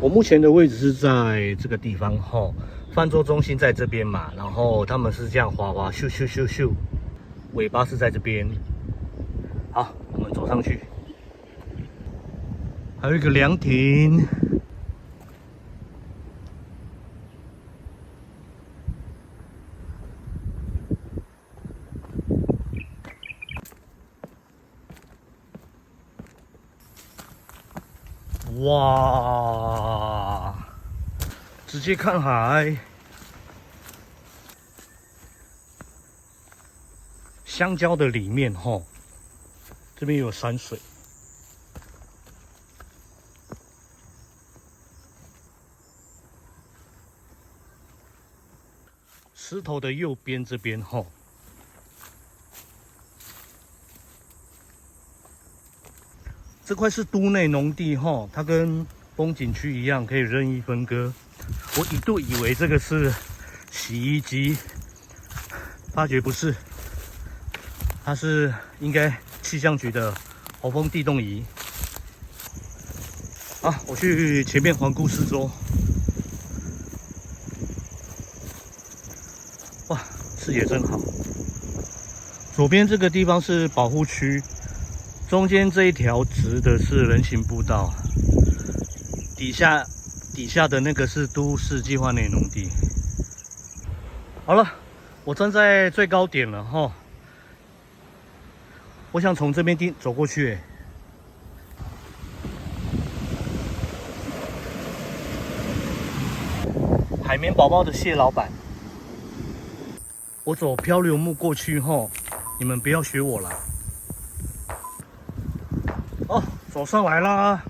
我目前的位置是在这个地方哈，饭桌中心在这边嘛，然后他们是这样滑滑咻咻咻咻，尾巴是在这边。好，我们走上去，还有一个凉亭。哇，直接看海，香蕉的里面哈，这边有山水。石头的右边这边哈，这块是都内农地哈，它跟风景区一样可以任意分割。我一度以为这个是洗衣机，发觉不是，它是应该气象局的洪峰地动仪。好，我去前面环顾四周。哇，视野真好。左边这个地方是保护区。中间这一条直的是人行步道，底下的那个是都市计划内农地。好了，我站在最高点了哈，我想从这边走过去。海绵宝宝的谢老板，我走漂流木过去哈，你们不要学我啦。哦，走上来啦！